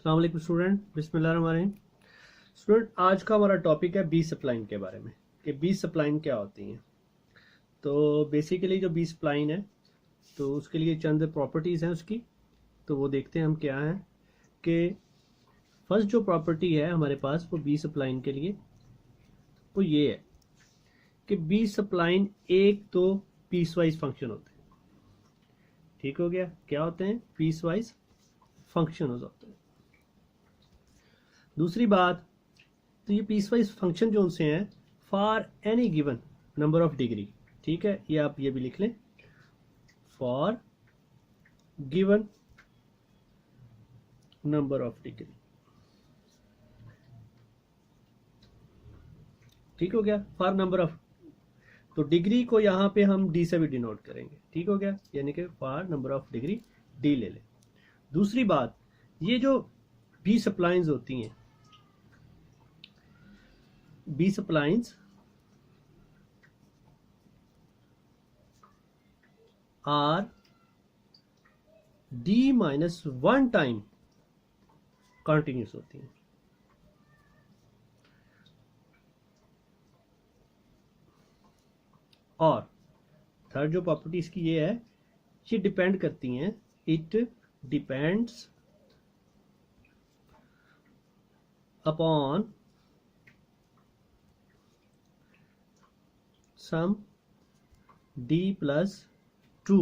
अस्सलाम वालेकुम स्टूडेंट, बिस्मिल्लाहिर्रहमानिर्रहीम। स्टूडेंट, आज का हमारा टॉपिक है बी सप्लाइन के बारे में कि बी सप्लाइन क्या होती हैं। तो बेसिकली जो बी सप्लाइन है तो उसके लिए चंद प्रॉपर्टीज़ हैं उसकी, तो वो देखते हैं हम क्या हैं। कि फर्स्ट जो प्रॉपर्टी है हमारे पास वो बी सप्लाइन के लिए वो ये है कि बी सप्लाइन एक तो पीस वाइज फंक्शन होते हैं। ठीक हो गया, क्या होते हैं? पीस वाइज फंक्शन होते हैं। दूसरी बात, तो ये पीस वाइज फंक्शन जो उनसे हैं for any given number of degree. ठीक है, ये आप ये भी लिख लें, for given number of degree. ठीक हो गया, फॉर नंबर ऑफ, तो डिग्री को यहां पे हम डी से भी डिनोट करेंगे। ठीक हो गया, यानी कि for number of degree D ले लें। दूसरी बात, ये जो बी सप्लाइंस होती हैं, B splines are D minus one time continuous होती हैं। और थर्ड जो प्रॉपर्टी इसकी ये है, ये डिपेंड करती हैं, it depends upon some D plus two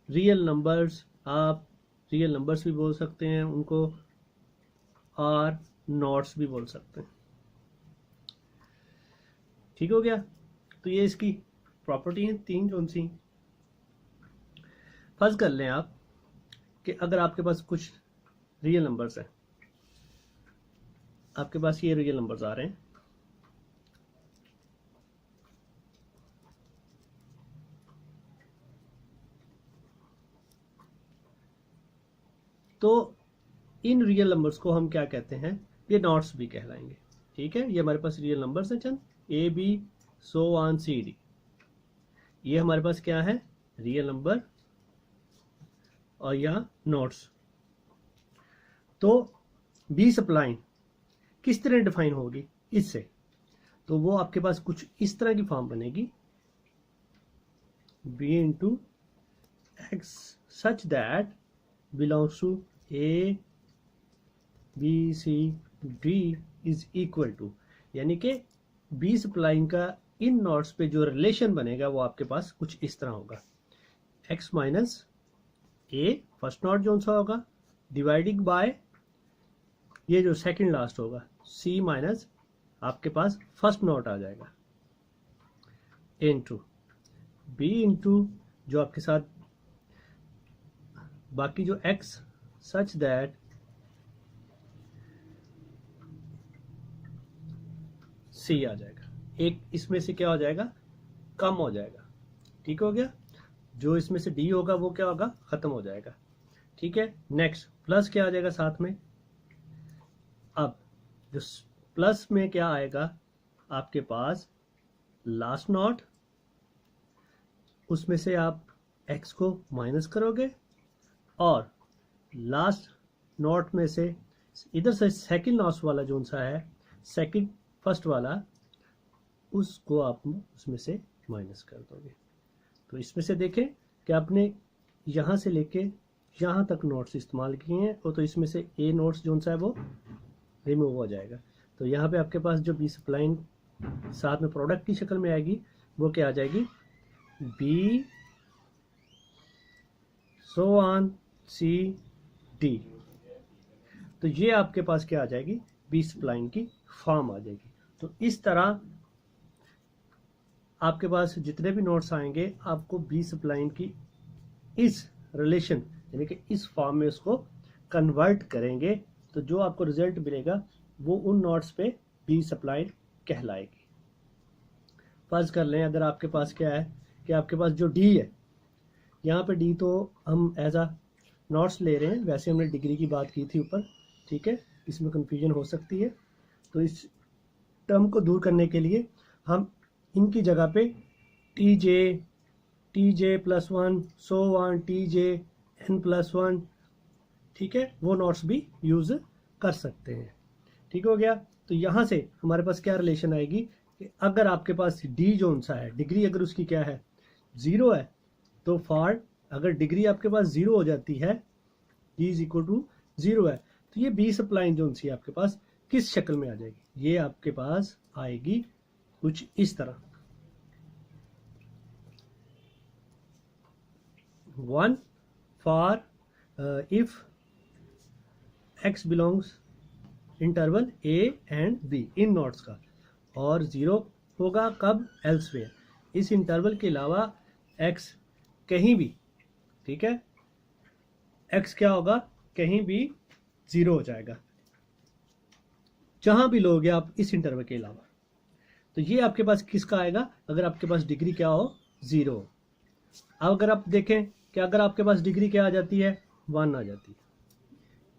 real numbers. आप रियल नंबर्स भी बोल सकते हैं उनको, और नॉट्स भी बोल सकते हैं। ठीक हो गया, तो ये इसकी प्रॉपर्टी है तीन कौन सी। फर्ज कर लें आप कि अगर आपके पास कुछ रियल नंबर्स हैं, आपके पास ये रियल नंबर्स आ रहे हैं, तो इन रियल नंबर्स को हम क्या कहते हैं? ये नॉट्स भी कहलाएंगे। ठीक है, ये हमारे पास रियल नंबर्स हैं चंद, A B so on C D. ये हमारे पास क्या है? रियल नंबर, और यहाँ नोट्स। तो बी सप्लाइन किस तरह डिफाइन होगी इससे? तो वो आपके पास कुछ इस तरह की फॉर्म बनेगी, B into x such that belongs to A B C D is equal to, यानी कि बी सप्लाइन का इन नोट्स पे जो रिलेशन बनेगा वो आपके पास कुछ इस तरह होगा, एक्स माइनस ए फर्स्ट नोट जो सा होगा, डिवाइडिंग बाय ये जो सेकंड लास्ट होगा, सी माइनस आपके पास फर्स्ट नोट आ जाएगा, इनटू बी इंटू जो आपके साथ बाकी जो एक्स सच दैट सी आ जाएगा। एक इसमें से क्या हो जाएगा? कम हो जाएगा। ठीक हो गया, जो इसमें से डी होगा वो क्या होगा? खत्म हो जाएगा। ठीक है, नेक्स्ट प्लस क्या आ जाएगा साथ में? अब जो प्लस में क्या आएगा आपके पास? लास्ट नोट, उसमें से आप एक्स को माइनस करोगे, और लास्ट नोट में से इधर से सेकंड लास्ट वाला जो सा है, सेकंड फर्स्ट वाला, उसको आप उसमें से माइनस कर दोगे। तो इसमें से देखें कि आपने यहाँ से लेके यहाँ तक नोट्स इस्तेमाल किए हैं, और तो इसमें से ए नोट्स जो सा है वो रिमूव हो जाएगा। तो यहाँ पे आपके पास जो बी सप्लाइन साथ में प्रोडक्ट की शक्ल में आएगी वो क्या आ जाएगी? B so on C D. तो ये आपके पास क्या आ जाएगी? बी सप्लाइन की फॉर्म आ जाएगी। तो इस तरह आपके पास जितने भी नोट्स आएंगे आपको बी सप्लाइन की इस रिलेशन यानी कि इस फॉर्म में उसको कन्वर्ट करेंगे, तो जो आपको रिजल्ट मिलेगा वो उन नोट्स पे बी सप्लाइन कहलाएगी। फर्ज कर लें अगर आपके पास क्या है कि आपके पास जो डी है, यहाँ पे डी तो हम एज अ नोट्स ले रहे हैं, वैसे हमने डिग्री की बात की थी ऊपर। ठीक है, इसमें कंफ्यूजन हो सकती है, तो इस टर्म को दूर करने के लिए हम इनकी जगह पे T J plus one so one T J N plus one ठीक है, वो नोट्स भी यूज कर सकते हैं। ठीक हो गया। तो यहाँ से हमारे पास क्या रिलेशन आएगी कि अगर आपके पास डी जोन सा है, डिग्री अगर उसकी क्या है 0 है, तो फॉर अगर डिग्री आपके पास 0 हो जाती है, डी इज इक्वल टू 0 है, तो ये बी सप्लाइन जोन सी आपके पास किस शक्ल में आ जाएगी, ये आपके पास आएगी कुछ इस तरह। 1 for if x belongs interval a and b in notes का, और 0 होगा कब, एल्सवेयर, इस इंटरवल के अलावा x कहीं भी, ठीक है, x क्या होगा, कहीं भी 0 हो जाएगा, जहां भी लोगे आप इस इंटरवल के अलावा। तो ये आपके पास किसका आएगा, अगर आपके पास डिग्री क्या हो, 0 हो। अब अगर आप देखें कि अगर आपके पास डिग्री क्या आ जाती है, 1 आ जाती है,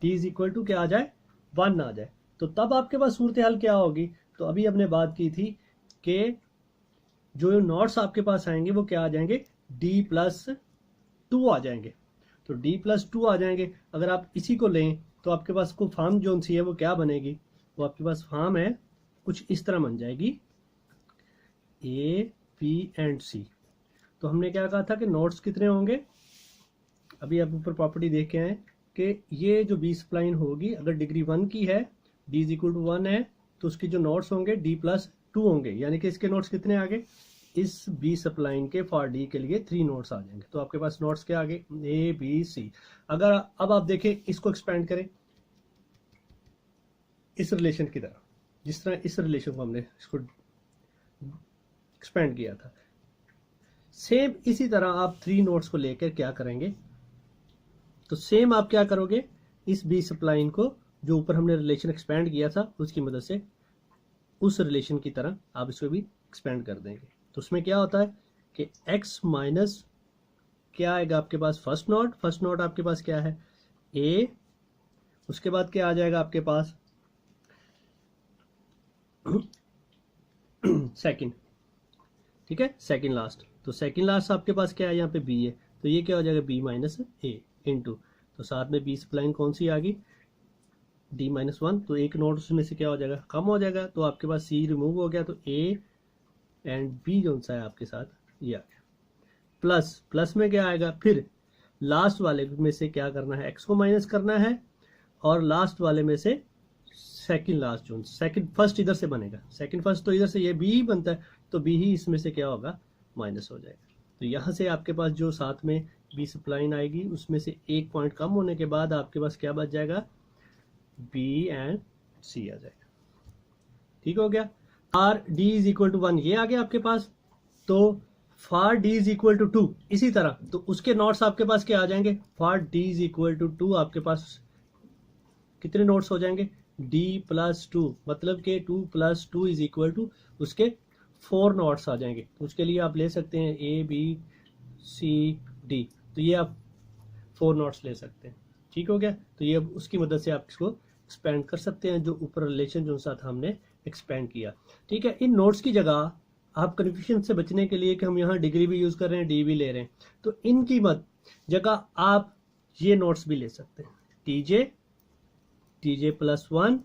t इज इक्वल टू क्या आ जाए, 1 आ जाए, तो तब आपके पास सूरत हाल क्या होगी। तो अभी हमने बात की थी कि जो नोट्स आपके पास आएंगे वो क्या आ जाएंगे, d+2 आ जाएंगे। तो d+2 आ जाएंगे। अगर आप इसी को लें तो आपके पास को फॉर्म जोन सी है वो क्या बनेगी, वो आपके पास फॉर्म है कुछ इस तरह बन जाएगी, A, B एंड C। तो हमने क्या कहा था कि नोट्स कितने होंगे, अभी आप ऊपर प्रॉपर्टी देख के आए कि ये जो बी सप्लाइन होगी अगर डिग्री 1 की है, d इज इक्वल टू 1 है, तो उसके जो नोट्स होंगे d+2 होंगे, यानी कि इसके नोट्स कितने आ गए, इस बी सप्लाइन के फॉर डी के लिए 3 नोट्स आ जाएंगे। तो आपके पास नोट्स क्या आ गए, A, B, C। अगर अब आप देखें इसको एक्सपेंड करें इस रिलेशन की तरह, जिस तरह इस रिलेशन को हमने इसको एक्सपेंड किया था, सेम इसी तरह आप 3 नोट्स को लेकर क्या करेंगे, तो सेम आप क्या करोगे, इस बी सप्लाइन को जो ऊपर हमने रिलेशन एक्सपेंड किया था उसकी मदद से उस रिलेशन की तरह आप इसको भी एक्सपेंड कर देंगे। तो उसमें क्या होता है कि x माइनस क्या आएगा आपके पास, फर्स्ट नोट आपके पास क्या है a, उसके बाद क्या आ जाएगा आपके पास सेकंड, ठीक है, सेकंड लास्ट। तो सेकंड लास्ट आपके पास क्या है, यहाँ पे b है, तो ये क्या हो जाएगा b-a इनटू, तो साथ में बी सप्लाइन कौन सी आ गई, d-1, तो एक नोट उसमें से क्या हो जाएगा, कम हो जाएगा, तो आपके पास c रिमूव हो गया, तो a एंड b जो सा है आपके साथ ये आ गया। प्लस में क्या आएगा, फिर लास्ट वाले में से क्या करना है, x को माइनस करना है, और लास्ट वाले में से सेकंड लास्ट जो सेकंड फर्स्ट इधर से बनेगा, सेकंड फर्स्ट तो इधर से ये b ही बनता है, तो b ही इसमें से क्या होगा, माइनस हो जाएगा। तो यहाँ से आपके पास जो साथ में बी सप्लाइन आएगी उसमें से एक पॉइंट कम होने के बाद आपके पास क्या बच जाएगा, B एंड C आ जाएगा। ठीक हो गया। R D is equal to 1 ये आ गया आपके पास, तो for D is equal to 2 इसी तरह, तो उसके नोट्स आपके पास क्या आ जाएंगे, फार डी इज इक्वल टू 2 आपके पास कितने नोट्स हो जाएंगे, d+2, मतलब कि 2+2 इज इक्वल टू उसके 4 नोट्स आ जाएंगे। तो उसके लिए आप ले सकते हैं A, B, C, D, तो ये आप 4 नोट्स ले सकते हैं। ठीक हो गया। तो ये उसकी मदद से आप इसको एक्सपेंड कर सकते हैं, जो ऊपर रिलेशन जो साथ हमने एक्सपेंड किया। ठीक है, इन नोट्स की जगह आप कन्फ्यूजन से बचने के लिए कि हम यहाँ डिग्री भी यूज कर रहे हैं, डी भी ले रहे हैं, तो इनकी जगह आप ये नोट्स भी ले सकते हैं, TJ+1,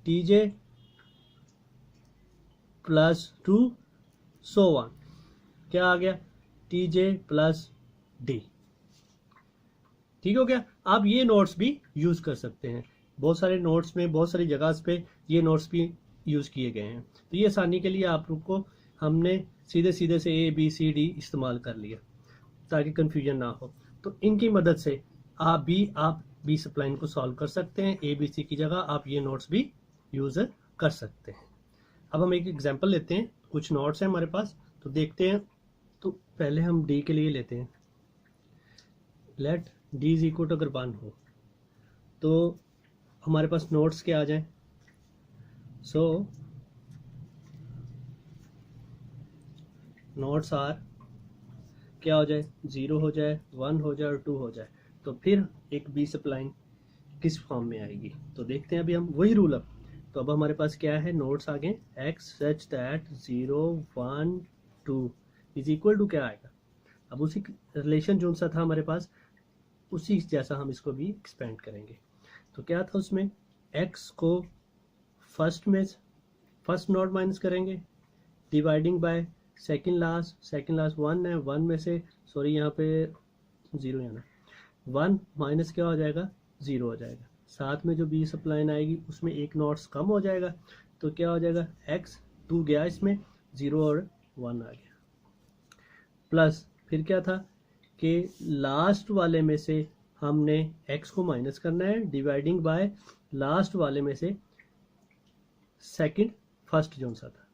TJ+2, सो ऑन, क्या आ गया, TJ+D। ठीक हो गया। आप ये नोट्स भी यूज कर सकते हैं, बहुत सारे नोट्स में बहुत सारी जगह पे ये नोट्स भी यूज किए गए हैं। तो ये आसानी के लिए आप लोग को हमने सीधे सीधे से ABCD इस्तेमाल कर लिया ताकि कंफ्यूजन ना हो। तो इनकी मदद से आप बी सप्लाइन को सॉल्व कर सकते हैं, ABC की जगह आप ये नोट्स भी यूज कर सकते हैं। अब हम एक एग्जांपल लेते हैं, कुछ नोट्स हैं हमारे पास, तो देखते हैं। तो पहले हम डी के लिए लेते हैं, let D is equal to अगर 1 हो तो हमारे पास नोट्स क्या आ जाए, सो नोट्स आर क्या हो जाए, 0 हो जाए, 1 हो जाए और 2 हो जाए। तो फिर एक बी सप्लाइन किस फॉर्म में आएगी, तो देखते हैं अभी हम वही रूल। अब तो अब हमारे पास क्या है, नोट्स आ गए x such that 0, 1, 2 is equal to क्या आएगा, अब उसी रिलेशन जो सा था हमारे पास उसी जैसा हम इसको भी एक्सपेंड करेंगे। तो क्या था उसमें, x को फर्स्ट नोड माइनस करेंगे, डिवाइडिंग बाय सेकंड लास्ट 1 है, 1 में से सॉरी यहाँ पे 0 है ना, 1 माइनस क्या हो जाएगा, 0 हो जाएगा। साथ में जो बी सप्लाइन आएगी उसमें एक नोट्स कम हो जाएगा, तो क्या हो जाएगा, x 2 गया इसमें, 0 और 1 आ गया, प्लस फिर क्या था कि लास्ट वाले में से हमने x को माइनस करना है, डिवाइडिंग बाय लास्ट वाले में से सेकंड फर्स्ट जो सा था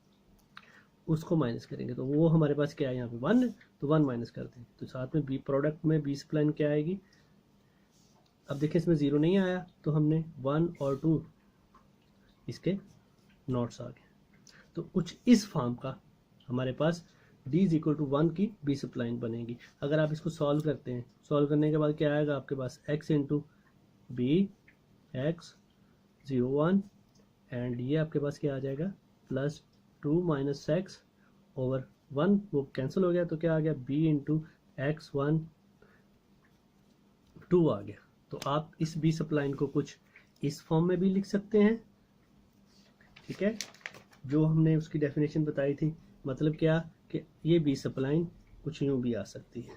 उसको माइनस करेंगे, तो वो हमारे पास क्या है यहाँ पे 1 है, तो 1 माइनस करते हैं। तो साथ में बी प्रोडक्ट में बी सप्लाइन क्या आएगी, अब देखिए इसमें 0 नहीं आया, तो हमने 1 और 2 इसके नोट्स आ गए। तो कुछ इस फॉर्म का हमारे पास d इज इक्वल टू 1 की बी सप्लाइन बनेगी। अगर आप इसको सॉल्व करते हैं, सॉल्व करने के बाद क्या आएगा आपके पास, x into B x 0 1 and ये आपके पास क्या आ जाएगा, प्लस 2 माइनस एक्स ओवर 1, वो कैंसिल हो गया, तो क्या आ गया, b इंटू एक्स 1 2 आ गया। तो आप इस बी सप्लाइन को कुछ इस फॉर्म में भी लिख सकते हैं, ठीक है, जो हमने उसकी डेफिनेशन बताई थी। मतलब क्या कि ये बी सप्लाइन कुछ यूं भी आ सकती है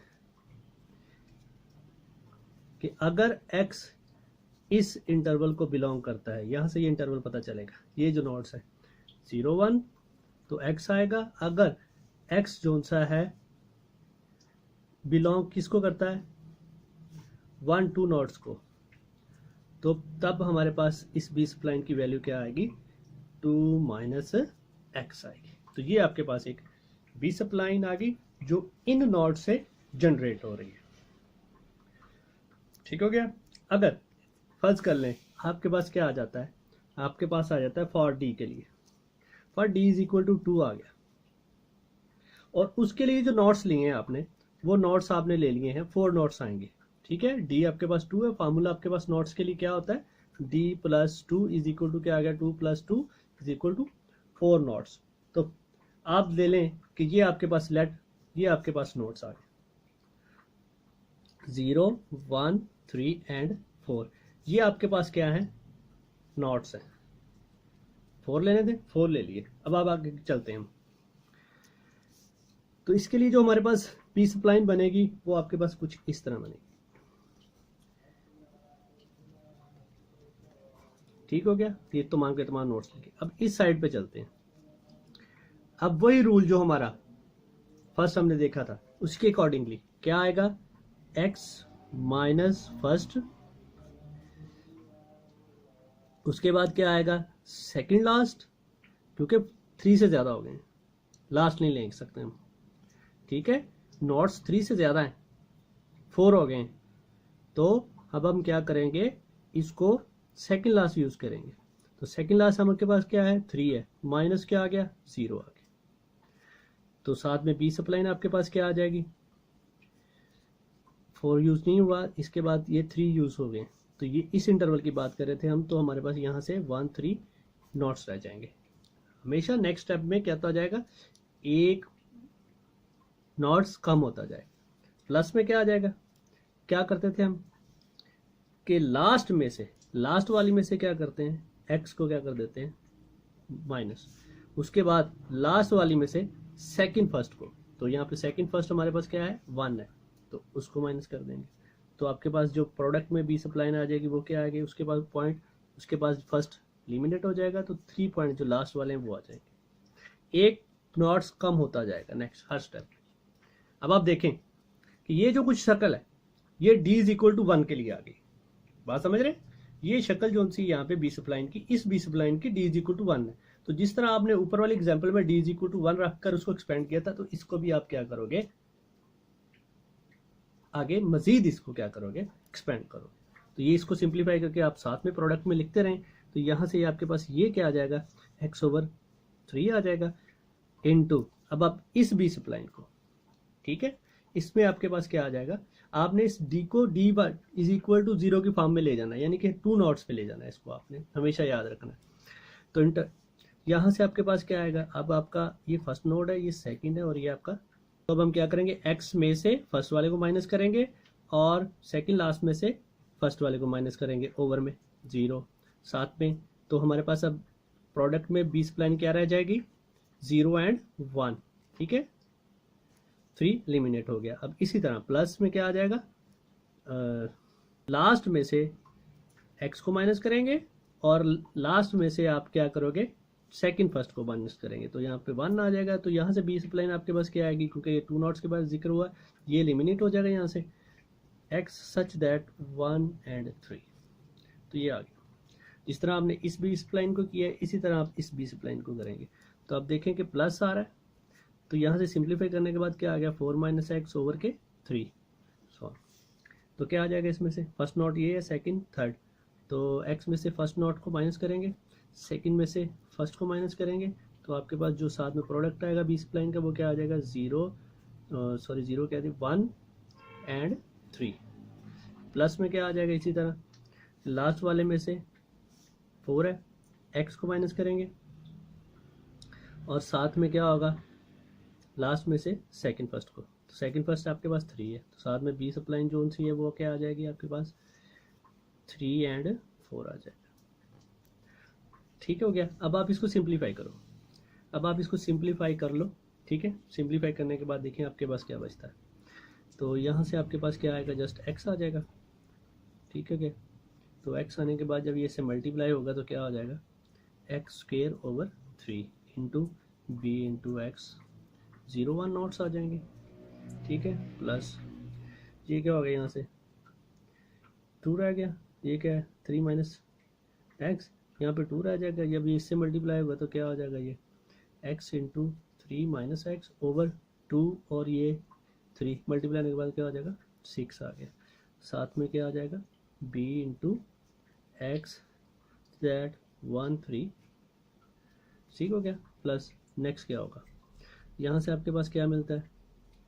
कि अगर x इस इंटरवल को बिलोंग करता है, यहां से ये इंटरवल पता चलेगा, ये जो नोट्स है 0 1 तो x आएगा। अगर x जोन सा है बिलोंग किसको करता है, 1 2 नोट्स को, तो तब हमारे पास इस बी सप्लाइन की वैल्यू क्या आएगी, 2 माइनस एक्स आएगी। तो ये आपके पास एक बी सप्लाइन आ गई जो इन नोड से जनरेट हो रही है, ठीक हो गया। अगर फर्ज कर लें आपके पास क्या आ जाता है, आपके पास आ जाता है फॉर डी के लिए, for D is equal to 2 आ गया, और उसके लिए जो नोट्स लिए हैं आपने, वो नोट्स आपने ले लिए हैं, 4 नोट्स आएंगे, ठीक है। डी आपके पास 2 है, फार्मूला आपके पास नोट्स के लिए क्या होता है, D plus 2 is equal to क्या आ गया, 2 plus 2 is equal to 4 notes. तो आप ले लें कि ये आपके पास ये आपके पास नोट्स आ गए 0 1 3 एंड 4, ये आपके पास क्या है, नोट्स है। 4 लेने दें, 4 ले लिए। अब आप आगे चलते हैं हम, तो इसके लिए जो हमारे पास बी सप्लाइन बनेगी वो आपके पास कुछ इस तरह बनेगी, ठीक हो गया। ये तमाम के तमाम नोट्स लेंगे। अब इस साइड पे चलते हैं। अब वही रूल जो हमारा फर्स्ट हमने देखा था उसके अकॉर्डिंगली क्या आएगा, x माइनस फर्स्ट, उसके बाद क्या आएगा, सेकंड लास्ट, क्योंकि 3 से ज्यादा हो गए, लास्ट नहीं ले सकते हम, ठीक है। नोट्स 3 से ज्यादा हैं, 4 हो गए, तो अब हम क्या करेंगे, इसको सेकंड लास्ट यूज करेंगे। तो सेकंड लास्ट हमारे पास क्या है, 3 है, माइनस क्या आ गया, 0 आ गया। तो साथ में बी सप्लाइन आपके पास क्या आ जाएगी, 4 यूज नहीं हुआ, इसके बाद ये 3 यूज हो गए, तो ये इस इंटरवल की बात कर रहे थे हम, तो हमारे पास यहाँ से 1 3 नोट्स रह जाएंगे। हमेशा नेक्स्ट स्टेप में क्या हो जाएगा, एक नोट्स कम होता जाएगा, प्लस में क्या आ जाएगा, क्या करते थे हम कि लास्ट वाली में से क्या करते हैं, एक्स को क्या कर देते हैं माइनस, उसके बाद लास्ट वाली में से सेकंड फर्स्ट को, तो यहाँ पे सेकंड फर्स्ट हमारे पास क्या है, 1 है, तो उसको माइनस कर देंगे। तो आपके पास जो प्रोडक्ट में बी सप्लाइन आ जाएगी वो क्या आएगी, उसके पास पॉइंट, उसके पास फर्स्ट लिमिनेट हो जाएगा, तो 3 पॉइंट जो लास्ट वाले हैं वो आ जाएंगे, एक नोट्स कम होता जाएगा नेक्स्ट हर स्टेप। अब आप देखें कि ये जो कुछ शक्ल है ये डी इज इक्वल टू 1 के लिए आ गई, बात समझ रहे हैं। ये शक्ल जो सी यहाँ पे बी सप्लाइन की, इस बी सप्लाइन की डी इज इक्वल टू 1 है। तो जिस तरह आपने ऊपर वाले एग्जांपल में डी इज इक्वल टू 1 रखकर उसको एक्सपेंड किया था, तो इसको भी आप क्या करोगे, आगे मजीद इसको क्या करोगे, एक्सपेंड करोगे। तो ये इसको सिंप्लीफाई करके आप साथ में प्रोडक्ट में लिखते रहें, तो यहाँ से आपके पास ये क्या आ जाएगा, x ओवर 3 आ जाएगा इनटू, अब आप इस बी सप्लाइन को, ठीक है, इसमें आपके पास क्या आ जाएगा, आपने इस डी को डी इज इक्वल टू 0 की फॉर्म में ले जाना है, यानी कि 2 नोट्स पे ले जाना है, इसको आपने हमेशा याद रखना है। तो यहाँ से आपके पास क्या आएगा, अब आपका ये फर्स्ट नोड है, ये सेकंड है, और ये आपका, तो अब हम क्या करेंगे, x में से फर्स्ट वाले को माइनस करेंगे और सेकंड लास्ट में से फर्स्ट वाले को माइनस करेंगे, ओवर में 0 साथ में। तो हमारे पास अब प्रोडक्ट में बी स्प्लाइन क्या रह जाएगी, 0 एंड 1, ठीक है, 3 एलिमिनेट हो गया। अब इसी तरह प्लस में क्या आ जाएगा, लास्ट में से x को माइनस करेंगे और लास्ट में से आप क्या करोगे, सेकंड फर्स्ट को माइनस करेंगे, तो यहाँ पे 1 आ जाएगा। तो यहाँ से बी स्प्लाइन आपके पास क्या आएगी, क्योंकि ये 2 नॉट्स के पास जिक्र हुआ, ये एलिमिनेट हो जाएगा यहाँ से, x सच दैट 1 एंड 3, तो ये आ गया। जिस तरह आपने इस बी स्प्लाइन को किया है इसी तरह आप इस बी स्प्लाइन को करेंगे। तो आप देखें कि प्लस आ रहा है, तो यहाँ से सिंप्लीफाई करने के बाद क्या आ गया, 4 माइनस एक्स ओवर के 3 सॉल्व। तो क्या आ जाएगा इसमें से, फर्स्ट नोट ये है, सेकंड थर्ड, तो x में से फर्स्ट नोट को माइनस करेंगे, सेकंड में से फर्स्ट को माइनस करेंगे, तो आपके पास जो साथ में प्रोडक्ट आएगा बी स्प्लाइन का वो क्या आ जाएगा, 0 क्या थी 1 एंड 3। प्लस में क्या आ जाएगा, इसी तरह लास्ट वाले में से 4 है, x को माइनस करेंगे और साथ में क्या होगा, लास्ट में से सेकंड फर्स्ट को, तो सेकंड फर्स्ट आपके पास 3 है, तो साथ में बी सप्लाइन जोन सी है वो क्या आ जाएगी आपके पास, 3 एंड 4 आ जाएगा। ठीक हो गया। अब आप इसको सिंप्लीफाई करो, अब आप इसको सिंप्लीफाई कर लो, ठीक है। सिंप्लीफाई करने के बाद देखिए आपके पास क्या बचता है, तो यहाँ से आपके पास क्या आएगा, जस्ट x आ जाएगा, ठीक है क्या। तो x आने के बाद जब ये से मल्टीप्लाई होगा तो क्या हो जाएगा, X square over 3 into B into X, 0 1 knots आ जाएंगे, ठीक है। प्लस ये क्या हो गया, यहाँ से 2 रह गया, ये क्या है 3 माइनस एक्स, यहाँ पे 2 रह जाएगा, जब ये इससे मल्टीप्लाई होगा तो क्या हो जाएगा, ये x into 3 minus x over 2 और ये 3 मल्टीप्लाई होने के बाद क्या हो जाएगा, 6 आ गया। साथ में क्या आ जाएगा, b इंटू एक्स दैट 1 3, ठीक हो गया। प्लस नेक्स्ट क्या होगा, यहाँ से आपके पास क्या मिलता है,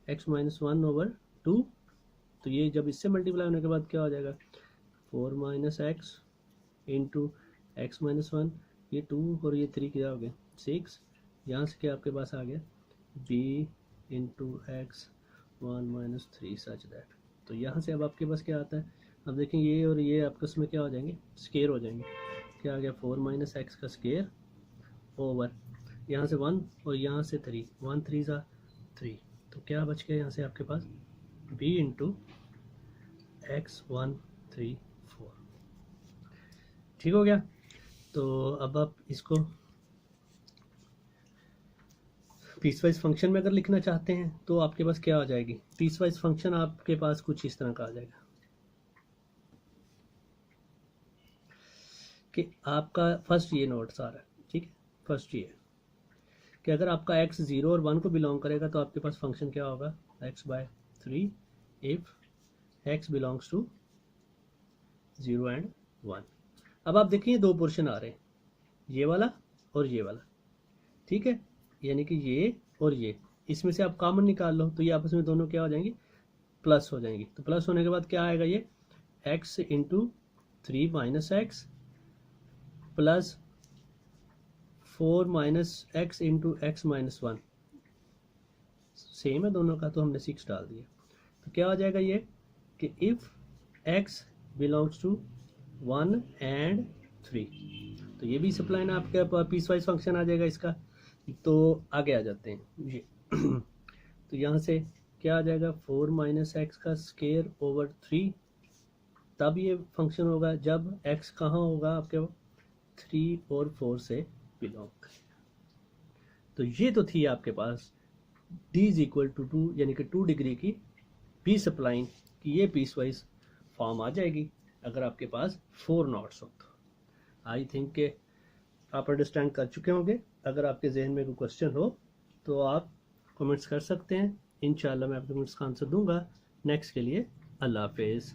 x माइनस 1 ओवर 2, तो ये जब इससे मल्टीप्लाई होने के बाद क्या हो जाएगा, 4 minus x into x minus 1, ये 2 और ये 3 क्या हो गया 6, यहाँ से क्या आपके पास आ गया b into x 1 minus 3 such that. तो यहाँ से अब आपके पास क्या आता है, अब देखें ये और ये आपस में क्या हो जाएंगे, स्केयर हो जाएंगे, क्या आ गया 4 माइनस एक्स का स्केयर ओवर यहाँ से 1 और यहाँ से 3, 1 3 सा 3, तो क्या बच गया यहाँ से आपके पास b इंटू एक्स 1 3 4, ठीक हो गया। तो अब आप इसको पीसवाइज फंक्शन में अगर लिखना चाहते हैं तो आपके पास क्या आ जाएगी, पीसवाइज फंक्शन आपके पास कुछ इस तरह का आ जाएगा कि आपका फर्स्ट ये नोट्स आ रहा है, ठीक है। फर्स्ट ये कि अगर आपका x 0 और 1 को बिलोंग करेगा तो आपके पास फंक्शन क्या होगा, x by 3 if x belongs to 0 and 1। अब आप देखिए 2 पोर्शन आ रहे हैं, ये वाला और ये वाला, ठीक है, यानी कि ये और ये, इसमें से आप कॉमन निकाल लो तो ये आपस में दोनों क्या हो जाएंगी, प्लस हो जाएंगी। तो प्लस होने के बाद क्या आएगा, ये x into 3 minus x plus 4 minus x into x minus 1, same है दोनों का, तो हमने 6 डाल दिया। तो क्या हो जाएगा ये कि if x belongs to 1 and 3, तो ये भी सप्लाइन आपका पीसवाइज फंक्शन आ जाएगा इसका। तो आगे आ जाते हैं ये तो यहाँ से क्या आ जाएगा, 4 माइनस एक्स का स्केयर ओवर 3, तब ये फंक्शन होगा जब x कहाँ होगा आपके 3 और 4 से बिलोंग। तो ये तो थी आपके पास d इज इक्वल टू 2 यानी कि 2 डिग्री की बी सप्लाइन की ये पीसवाइज फॉर्म आ जाएगी अगर आपके पास 4 नॉट्स हो। तो आई थिंक के आप अंडरस्टैंड कर चुके होंगे। अगर आपके जहन में कोई क्वेश्चन हो तो आप कमेंट्स कर सकते हैं, इंशाल्लाह मैं आपके कमेंट्स का आंसर दूंगा। नेक्स्ट के लिए अल्लाह हाफिज़।